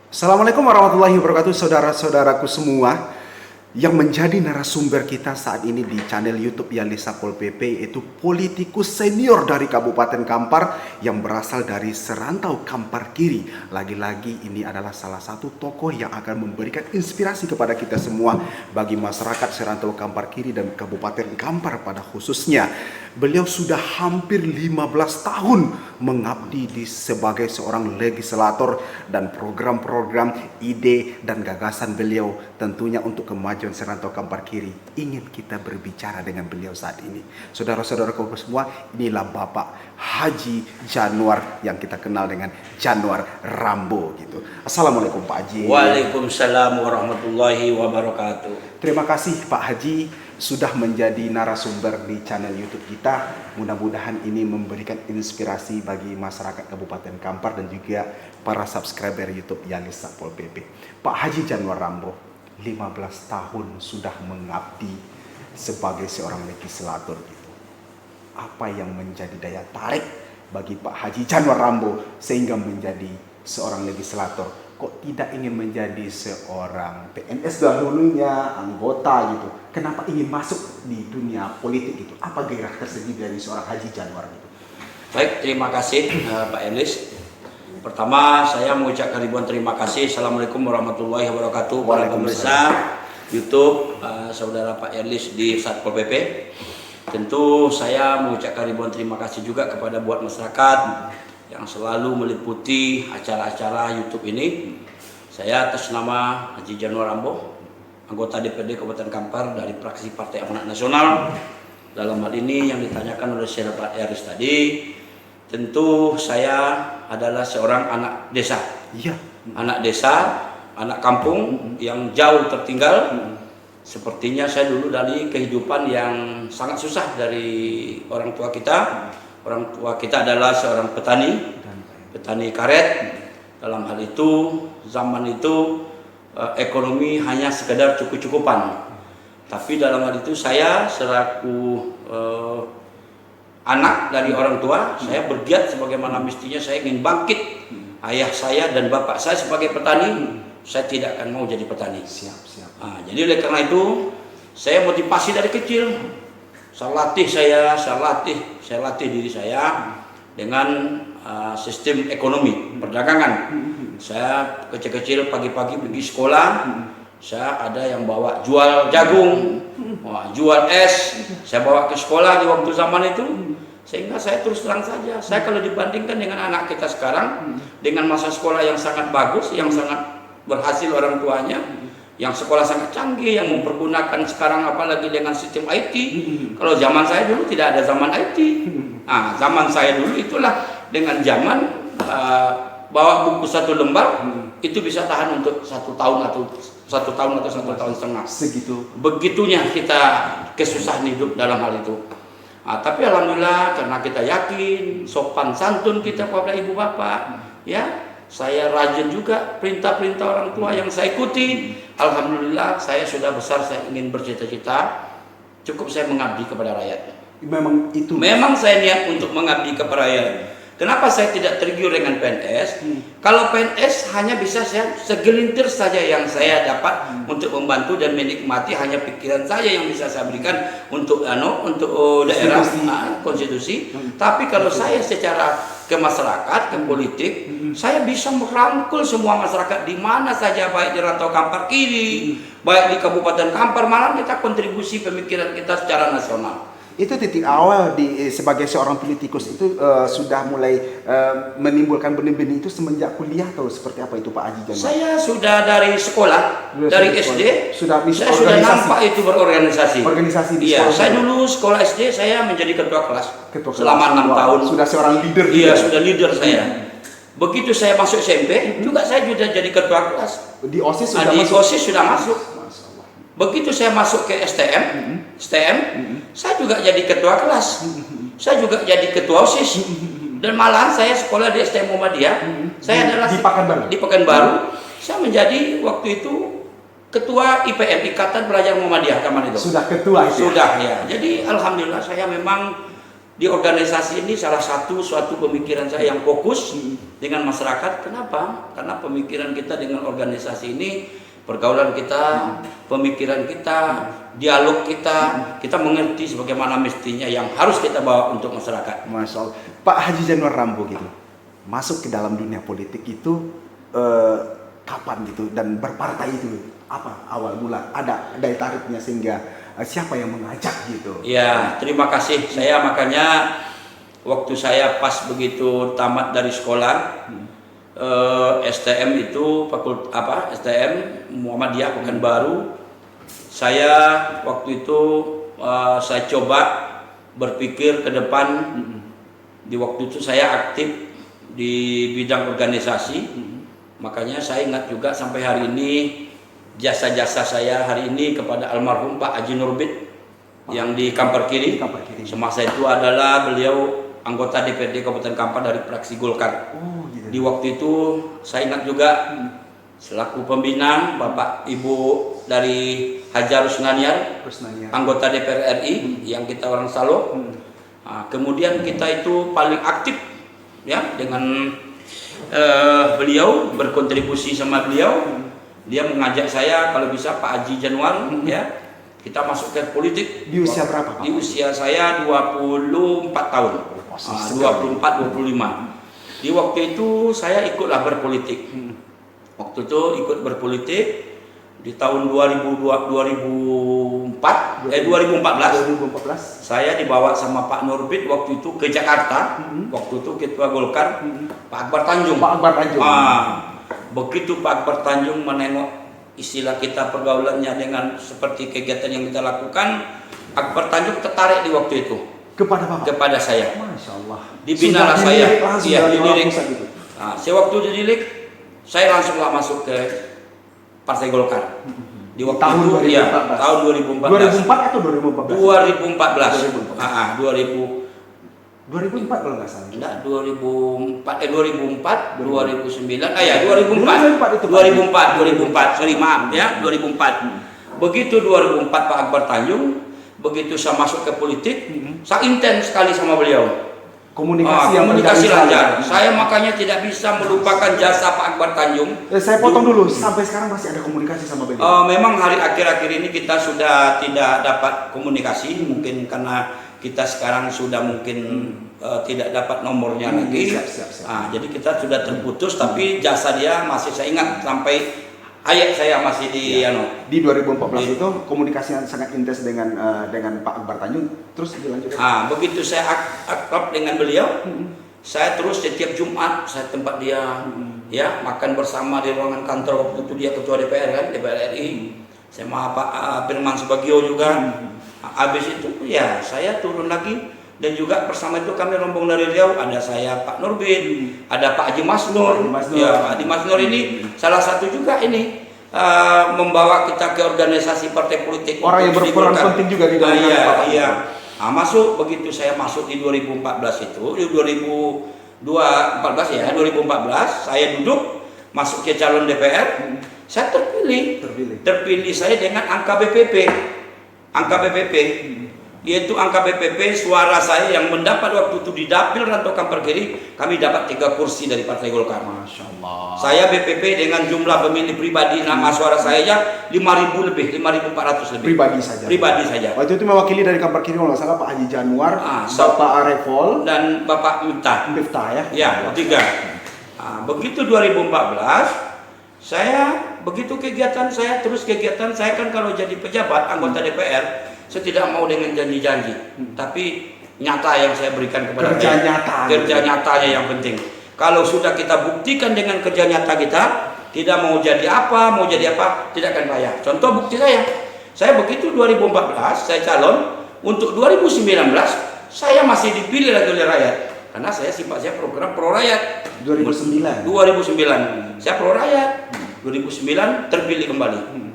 Assalamualaikum warahmatullahi wabarakatuh, saudara-saudaraku semua yang menjadi narasumber kita saat ini di channel YouTube Yalis Satpol PP, yaitu politikus senior dari Kabupaten Kampar yang berasal dari serantau Kampar Kiri. Lagi-lagi ini adalah salah satu tokoh yang akan memberikan inspirasi kepada kita semua bagi masyarakat serantau Kampar Kiri dan Kabupaten Kampar pada khususnya. Beliau sudah hampir 15 tahun mengabdi sebagai seorang legislator, dan program-program, ide, dan gagasan beliau tentunya untuk kemajuan serantau Kampar Kiri ingin kita berbicara dengan beliau saat ini. Saudara-saudaraku semua, inilah Bapak Haji Januar yang kita kenal dengan Januar Rambo gitu. Assalamualaikum Pak Haji. Waalaikumsalam warahmatullahi wabarakatuh. Terima kasih Pak Haji sudah menjadi narasumber di channel YouTube kita. Mudah-mudahan ini memberikan inspirasi bagi masyarakat Kabupaten Kampar dan juga para subscriber YouTube Yalis Satpol PP. Pak Haji Januar Rambo, 15 tahun sudah mengabdi sebagai seorang legislator gitu. Apa yang menjadi daya tarik bagi Pak Haji Januar Rambo sehingga menjadi seorang legislator? Kok tidak ingin menjadi seorang PNS dahulunya, anggota gitu? Kenapa ingin masuk di dunia politik gitu? Apa gairah tersendiri dari seorang Haji Januar gitu? Baik, terima kasih Pak Elis. Pertama, saya mengucapkan ribuan terima kasih. Assalamualaikum warahmatullahi wabarakatuh. Para pemirsa YouTube, saudara Pak Elis di Satpol PP. Tentu saya mengucapkan ribuan terima kasih juga kepada buat masyarakat yang selalu meliputi acara-acara YouTube ini. Saya atas nama Haji Januar Rambo, anggota DPD Kabupaten Kampar dari fraksi Partai Amanat Nasional. Dalam hal ini yang ditanyakan oleh saudara Pak Eris tadi, tentu saya adalah seorang anak desa. Iya. Anak desa, anak kampung yang jauh tertinggal. Sepertinya saya dulu dari kehidupan yang sangat susah dari orang tua kita. Orang tua kita adalah seorang petani karet. Dalam hal itu, zaman itu ekonomi hanya sekedar cukup-cukupan. Tapi dalam hal itu saya selaku anak dari orang tua, saya bergiat sebagaimana mestinya. Saya ingin bangkit. Ayah saya dan bapak saya sebagai petani, saya tidak akan mau jadi petani. Siap. Jadi oleh karena itu, saya motivasi dari kecil. Saya latih diri saya dengan sistem ekonomi perdagangan. Saya kecil-kecil pagi-pagi pergi sekolah. Saya ada yang bawa jual jagung, jual es. Saya bawa ke sekolah di waktu zaman itu. Sehingga saya terus terang saja, saya kalau dibandingkan dengan anak kita sekarang, dengan masa sekolah yang sangat bagus, yang sangat berhasil orang tuanya, yang sekolah sangat canggih, yang mempergunakan sekarang apalagi dengan sistem IT. Kalau zaman saya dulu tidak ada zaman IT. Zaman saya dulu itulah dengan zaman bawa buku satu lembar itu bisa tahan untuk 1 tahun atau 1 tahun atau 1 tahun setengah. Segitu. Begitunya kita kesusahan hidup dalam hal itu. Tapi alhamdulillah karena kita yakin sopan santun kita kepada ibu bapak, ya. Saya rajin juga perintah-perintah orang tua yang saya ikuti. Alhamdulillah saya sudah besar, saya ingin bercita-cita. Cukup saya mengabdi kepada rakyat. Memang itu. Memang saya niat untuk mengabdi kepada rakyat. Kenapa saya tidak tergiur dengan PNS? Kalau PNS hanya bisa saya segelintir saja yang saya dapat untuk membantu dan menikmati, hanya pikiran saya yang bisa saya berikan untuk daerah konstitusi. Tapi kalau saya secara ke masyarakat, ke politik, saya bisa merangkul semua masyarakat di mana saja, baik di rantau Kampar Kiri, baik di Kabupaten Kampar, malah kita kontribusi pemikiran kita secara nasional. Itu titik awal sebagai seorang politikus itu sudah mulai menimbulkan benih-benih itu semenjak kuliah atau seperti apa itu Pak Haji Januar? Saya sudah dari sekolah, dari SD, saya sudah nampak itu berorganisasi. Organisasi di sekolah. Saya Saya dulu sekolah SD saya menjadi ketua kelas selama 6 tahun. Sudah seorang leader. Iya, sudah leader saya. Begitu saya masuk SMP, juga saya sudah jadi ketua kelas. Di OSIS sudah di masuk. OSIS sudah masuk. Begitu saya masuk ke STM, saya juga jadi ketua kelas. Saya juga jadi ketua OSIS. Dan malahan saya sekolah di STM Muhammadiyah. Saya adalah di Pekanbaru. Saya menjadi waktu itu ketua IPM, Ikatan Pelajar Muhammadiyah zaman itu. Sudah ketua itu. Sudah ya. Jadi alhamdulillah saya memang di organisasi ini salah satu suatu pemikiran saya yang fokus dengan masyarakat. Kenapa? Karena pemikiran kita dengan organisasi ini, pergaulan kita, pemikiran kita, dialog kita mengerti sebagaimana mestinya yang harus kita bawa untuk masyarakat. Masya Allah. Pak Haji Januar Rambo gitu, masuk ke dalam dunia politik itu kapan gitu, dan berpartai itu apa awal mula, ada daya tariknya sehingga siapa yang mengajak gitu? Ya, terima kasih. Saya makanya waktu saya pas begitu tamat dari sekolah STM itu STM Muhammadiyah Pekanbaru. Saya waktu itu saya coba berpikir ke depan. Di waktu itu saya aktif di bidang organisasi. Makanya saya ingat juga sampai hari ini jasa-jasa saya hari ini kepada almarhum Pak Haji Nurbit yang di Kampar Kiri. Semasa itu adalah beliau anggota DPRD Kabupaten Kampar dari fraksi Golkar. Gitu. Di waktu itu saya ingat juga selaku pembina Bapak Ibu dari Hajarus Naniar, anggota DPR RI yang kita orang Salo. Nah, kemudian kita itu paling aktif ya dengan beliau, berkontribusi sama beliau. Dia mengajak saya kalau bisa Pak Haji Januar ya kita masuk ke politik. Di usia berapa Pak? Di usia saya 24 tahun. 24-25. Di waktu itu saya ikutlah berpolitik. Waktu itu ikut berpolitik di tahun 2014. Saya dibawa sama Pak Nurbit waktu itu ke Jakarta. Waktu itu ketua Golkar Pak Akbar Tanjung. Begitu Pak Akbar Tanjung menengok istilah kita pergaulannya dengan seperti kegiatan yang kita lakukan, Akbar Tanjung tertarik di waktu itu. Kepada Bapak? Kepada saya. Masya Allah. Dibinalah saya. Iya, dididik. Gitu. Nah, saya waktu dididik, saya langsunglah masuk ke Partai Golkar. Di waktu tahun itu, 2014. ya, tahun 2014. 2004 atau 2014? 2004 kalau nggak salah. Enggak, 2004, 2009. Ya, 2004 sorry maaf ya, 2004. Begitu 2004 Pak Akbar Tanjung, begitu saya masuk ke politik, saya intens sekali sama beliau. Komunikasi lancar. Saya makanya tidak bisa melupakan jasa Pak Akbar Tanjung. Saya potong dulu, sampai sekarang masih ada komunikasi sama beliau? Memang hari akhir-akhir ini kita sudah tidak dapat komunikasi, mungkin karena kita sekarang sudah mungkin tidak dapat nomornya lagi. Siap. Jadi kita sudah terputus, tapi jasa dia masih saya ingat sampai ayat saya masih di Di 2014 itu komunikasi yang sangat intens dengan Pak Akbar Tanjung. Terus dilanjutkan. Begitu saya akrab dengan beliau, saya terus setiap Jumat saya tempat dia ya makan bersama di ruangan kantor. Waktu itu dia ketua DPR kan, DPR RI. Saya sama Pak Firman Subagio juga. Habis itu ya saya turun lagi. Dan juga bersama itu kami rombong dari Riau, ada saya Pak Nurbit, ada Pak Haji Masnur. Ya, Pak Haji Masnur ini salah satu juga ini membawa kita ke organisasi partai politik. Orang yang berperan penting juga di dalam. Iya. Masuk begitu saya masuk di 2014 itu, di 2014 saya duduk masuk ke calon DPR, saya terpilih saya dengan angka BPP. Yaitu angka BPP suara saya yang mendapat waktu itu di Dapil Rantau Kampar Kiri, kami dapat 3 kursi dari Partai Golkar. Masya Allah. Saya BPP dengan jumlah pemilih pribadi nama suara saya 5.000 lebih, 5.400 lebih. Pribadi saja. Waktu itu mewakili dari Kampar Kiri kalau nggak salah Pak Haji Januar, Bapak Arefol dan Bapak Miftah ya. Ya, 3. Begitu 2014 saya begitu kegiatan saya kan kalau jadi pejabat anggota DPR saya tidak mau dengan janji-janji, tapi nyata yang saya berikan kepada kerja nyatanya yang penting. Kalau sudah kita buktikan dengan kerja nyata kita, tidak mau jadi apa, tidak akan bayar. Contoh bukti saya begitu 2014 saya calon, untuk 2019 saya masih dipilih lagi oleh rakyat, karena saya program pro rakyat. 2009 saya pro rakyat, 2009 terpilih kembali.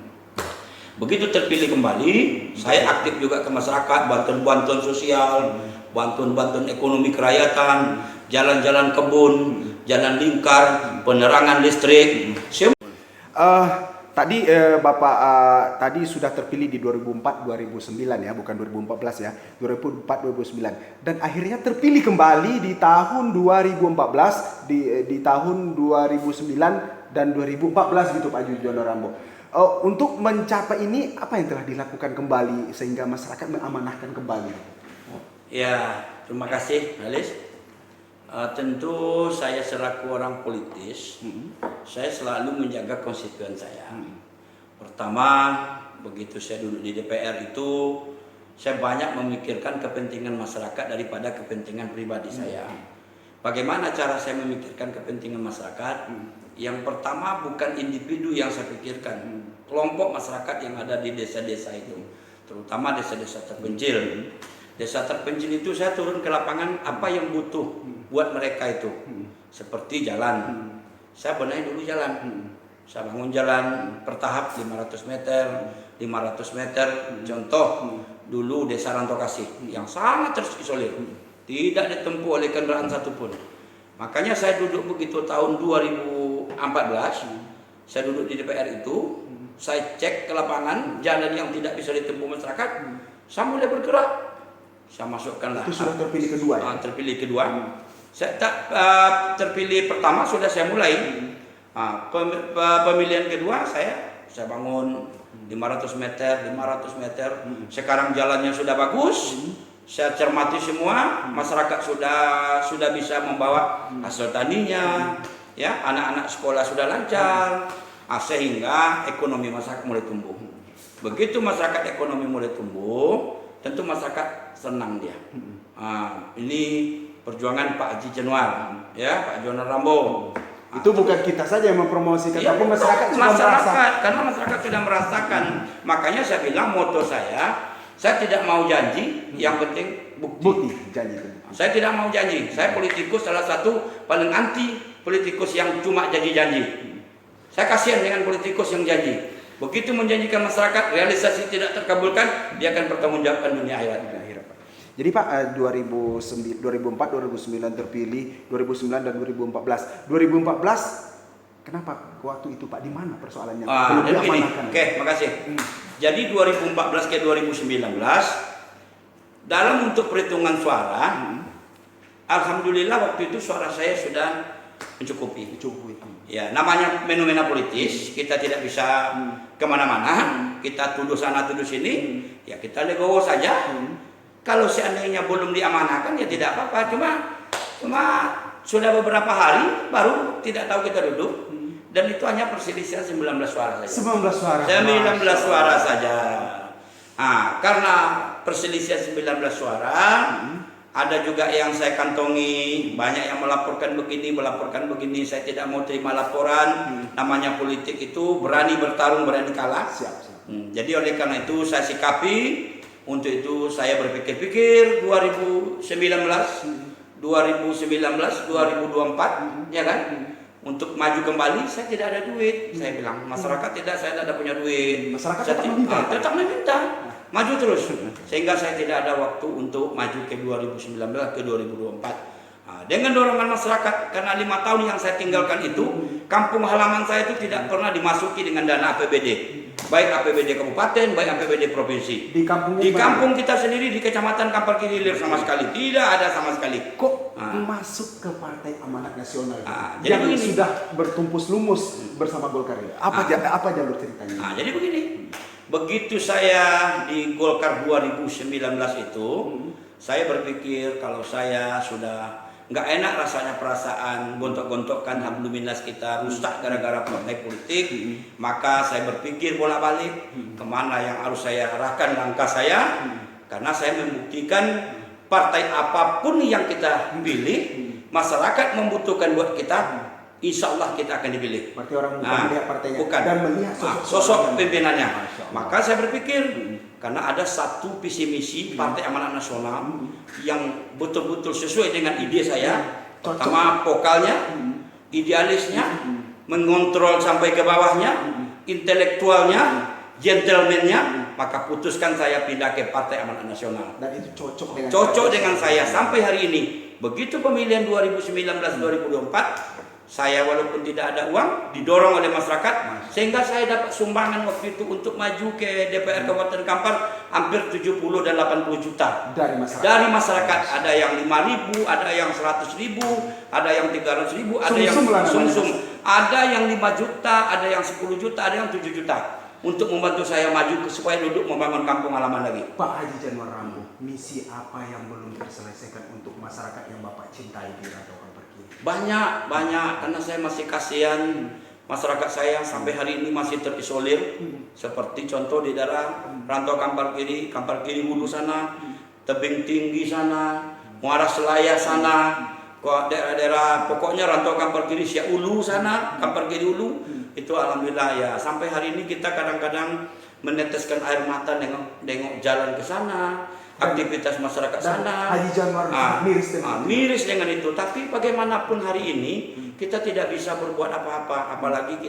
Begitu terpilih kembali, saya aktif juga ke masyarakat, bantuan-bantuan sosial, bantuan-bantuan ekonomi kerakyatan, jalan-jalan kebun, jalan lingkar, penerangan listrik. tadi Bapak tadi sudah terpilih di 2004-2009 ya, bukan 2014 ya, 2004-2009, dan akhirnya terpilih kembali di tahun 2014, di tahun 2009 dan 2014 gitu Pak Jujono Rambo. Untuk mencapai ini apa yang telah dilakukan kembali sehingga masyarakat mengamanahkan kembali? Ya, terima kasih Halis. Tentu saya selaku orang politis, saya selalu menjaga konstituen saya. Pertama, begitu saya duduk di DPR itu, saya banyak memikirkan kepentingan masyarakat daripada kepentingan pribadi saya. Bagaimana cara saya memikirkan kepentingan masyarakat? Yang pertama bukan individu yang saya pikirkan, kelompok masyarakat yang ada di desa-desa itu, terutama desa-desa terpencil. Desa terpencil itu saya turun ke lapangan, apa yang butuh buat mereka itu, seperti jalan. Saya benahi dulu jalan. Saya bangun jalan bertahap 500 meter, 500 meter. Contoh dulu desa Rantokasih yang sangat terisolir, tidak ditempuh oleh kendaraan satupun. Makanya saya duduk begitu tahun 2014, saya duduk di DPR itu, saya cek ke lapangan jalan yang tidak bisa ditempuh masyarakat, saya mulai bergerak. Saya masukkanlah. Itu sudah terpilih kedua ya? Terpilih kedua. Saya terpilih pertama sudah saya mulai. Pemilihan kedua saya bangun 500 meter, 500 meter. Sekarang jalannya sudah bagus. Saya cermati semua, masyarakat sudah bisa membawa hasil taninya, ya, anak-anak sekolah sudah lancar, sehingga ekonomi masyarakat mulai tumbuh. Begitu masyarakat ekonomi mulai tumbuh, tentu masyarakat senang dia. Ini perjuangan Pak Haji Januar, ya, Pak Jono Rambo. Itu bukan kita saja yang mempromosikan, Ya, tapi masyarakat sudah merasa. karena masyarakat sudah merasakan. Makanya saya bilang moto saya tidak mau janji, yang penting bukti. Janji. Saya tidak mau janji. Saya politikus salah satu paling anti politikus yang cuma janji-janji. Saya kasihan dengan politikus yang janji. Begitu menjanjikan masyarakat, realisasi tidak terkabulkan, dia akan bertanggungjawabkan dunia akhirat. Jadi Pak, 2004-2009 terpilih, 2009 dan 2014. 2014, kenapa waktu itu Pak? Di mana persoalannya? Oke, makasih. Jadi 2014 ke 2019, dalam untuk perhitungan suara, alhamdulillah waktu itu suara saya sudah mencukupi. Ya, namanya fenomena politis, kita tidak bisa kemana-mana, kita tuduh sana tuduh sini, ya kita legowo saja. Kalau seandainya belum diamanahkan ya tidak apa-apa, cuma sudah beberapa hari baru tidak tahu kita duduk, dan itu hanya perselisihan 19 suara saja. 19 suara. 19 suara saja. Karena perselisihan 19 suara, ada juga yang saya kantongi, banyak yang melaporkan begini, saya tidak mau terima laporan. Namanya politik itu berani bertarung, berani kalah. Siap. Jadi oleh karena itu saya sikapi, untuk itu saya berpikir-pikir 2019, 2024, ya kan? Untuk maju kembali saya tidak ada duit. Saya bilang masyarakat saya tidak punya duit. Masyarakat tetap meminta. Maju terus, sehingga saya tidak ada waktu untuk maju ke 2019 ke 2024. Dengan dorongan masyarakat, karena 5 tahun yang saya tinggalkan itu, kampung halaman saya itu tidak pernah dimasuki dengan dana APBD, baik APBD kabupaten, baik APBD provinsi. Di kampung kita sendiri, di kecamatan Kampar Kiri sama sekali tidak ada sama sekali. Kok masuk ke Partai Amanat Nasional jadi yang begini, sudah bertumpus lumus bersama Golkar ini? Apa jalur ceritanya? Jadi begini, begitu saya di Golkar 2019 itu, saya berpikir kalau saya sudah nggak enak rasanya perasaan gontok-gontokkan habluminas kita rusak gara-gara partai politik, maka saya berpikir bolak-balik kemana yang harus saya arahkan langkah saya, karena saya membuktikan partai apapun yang kita pilih, masyarakat membutuhkan buat kita, insya Allah kita akan dipilih. Berarti orang bukan melihat partainya, bukan. Dan melihat sosok pimpinannya. Maka saya berpikir, karena ada satu visi misi Partai Amanat Nasional yang betul-betul sesuai dengan ide saya. Pertama, vokalnya, idealisnya, mengontrol sampai ke bawahnya, intelektualnya, gentlemannya, maka putuskan saya pindah ke Partai Amanat Nasional. Dan itu cocok dengan saya sampai hari ini. Begitu pemilihan 2019-2024, saya walaupun tidak ada uang didorong oleh masyarakat sehingga saya dapat sumbangan waktu itu untuk maju ke DPR Kabupaten Kampar hampir 70 dan 80 juta dari masyarakat. Ada yang 5.000, ada yang 100.000, ada yang 300.000, ada yang sumsum, ada yang 5 juta, ada yang 10 juta, ada yang 7 juta untuk membantu saya maju supaya duduk membangun kampung halaman lagi. Pak Haji Januar Rambo, misi apa yang belum terselesaikan untuk masyarakat yang Bapak cintai di Rantau Kampar Kiri? Banyak karena saya masih kasihan masyarakat saya sampai hari ini masih terisolir. Seperti contoh di daerah Rantau Kampar Kiri Hulu sana, Tebing Tinggi sana, Muara Selaya sana, daerah-daerah pokoknya Rantau Kampar Kiri Siak Ulu sana, Kampar Kiri Ulu itu alhamdulillah ya. Sampai hari ini kita kadang-kadang meneteskan air mata nengok jalan ke sana, aktivitas masyarakat sana. Haji Januar miris dengan itu. Tapi bagaimanapun hari ini kita tidak bisa berbuat apa-apa, apalagi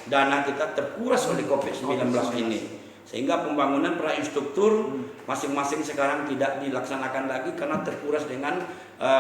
dana kita terkuras oleh COVID-19 ini. Sehingga pembangunan infrastruktur masing-masing sekarang tidak dilaksanakan lagi karena terkuras dengan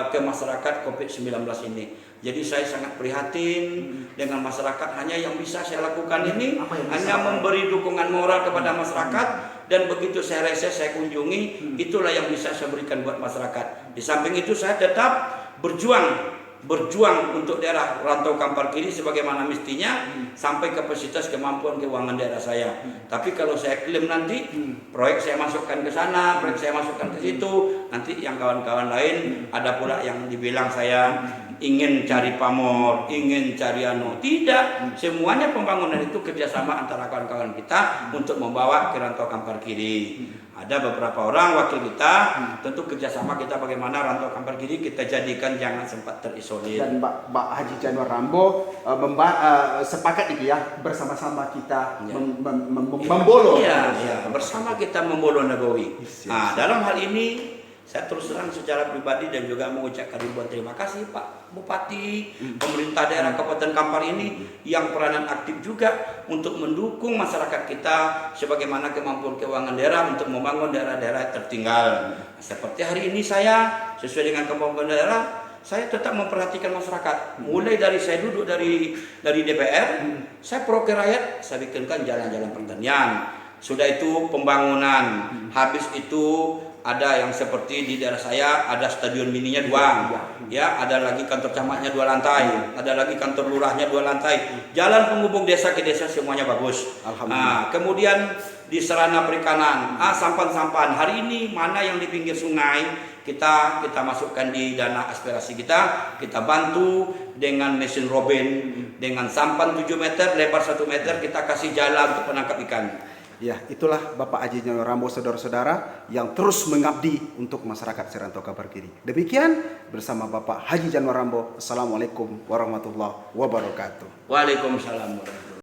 ke masyarakat COVID-19 ini. Jadi saya sangat prihatin dengan masyarakat. Hanya yang bisa saya lakukan ini hanya memberi dukungan moral kepada masyarakat, dan begitu saya reses, saya kunjungi, itulah yang bisa saya berikan buat masyarakat. Di samping itu saya tetap berjuang untuk daerah Rantau Kampar Kiri sebagaimana mestinya sampai kapasitas kemampuan keuangan daerah saya. Tapi kalau saya klaim nanti proyek saya masukkan ke sana, proyek saya masukkan ke situ, nanti yang kawan-kawan lain ada pula yang dibilang saya ingin cari pamor, ingin cari Tidak, semuanya pembangunan itu kerjasama antara kawan-kawan kita untuk membawa ke Rantau Kampar Kiri. Ada beberapa orang wakil kita, tentu kerjasama kita bagaimana Rantau Kampar Kiri kita jadikan jangan sempat terisolir. Dan Pak Haji Januar Rambo sepakat itu ya, bersama-sama kita membolo. Iya, bersama kita membolo Nabawi. Nah, dalam hal ini saya terus terang secara pribadi dan juga mengucapkan ribuan terima kasih Pak Bupati, pemerintah daerah Kabupaten Kampar ini yang peranan aktif juga untuk mendukung masyarakat kita sebagaimana kemampuan keuangan daerah untuk membangun daerah-daerah tertinggal. Seperti hari ini saya sesuai dengan kemampuan daerah, saya tetap memperhatikan masyarakat. Mulai dari saya duduk dari DPR, saya pro ke rakyat, saya bikinkan jalan-jalan pertanian. Sudah itu pembangunan, habis itu ada yang seperti di daerah saya ada stadion mininya 2, ya, ada lagi kantor camatnya 2 lantai, ada lagi kantor lurahnya 2 lantai, jalan penghubung desa ke desa semuanya bagus. Alhamdulillah. Kemudian di sarana perikanan, sampan-sampan hari ini mana yang di pinggir sungai kita masukkan di dana aspirasi kita bantu dengan mesin robin, dengan sampan 7 meter, lebar 1 meter, kita kasih jalan untuk menangkap ikan. Ya, itulah Bapak Haji Januar Rambo, saudara-saudara, yang terus mengabdi untuk masyarakat Rantau Kampar Kiri. Demikian bersama Bapak Haji Januar Rambo. Assalamualaikum warahmatullahi wabarakatuh. Waalaikumsalam warahmatullahi wabarakatuh.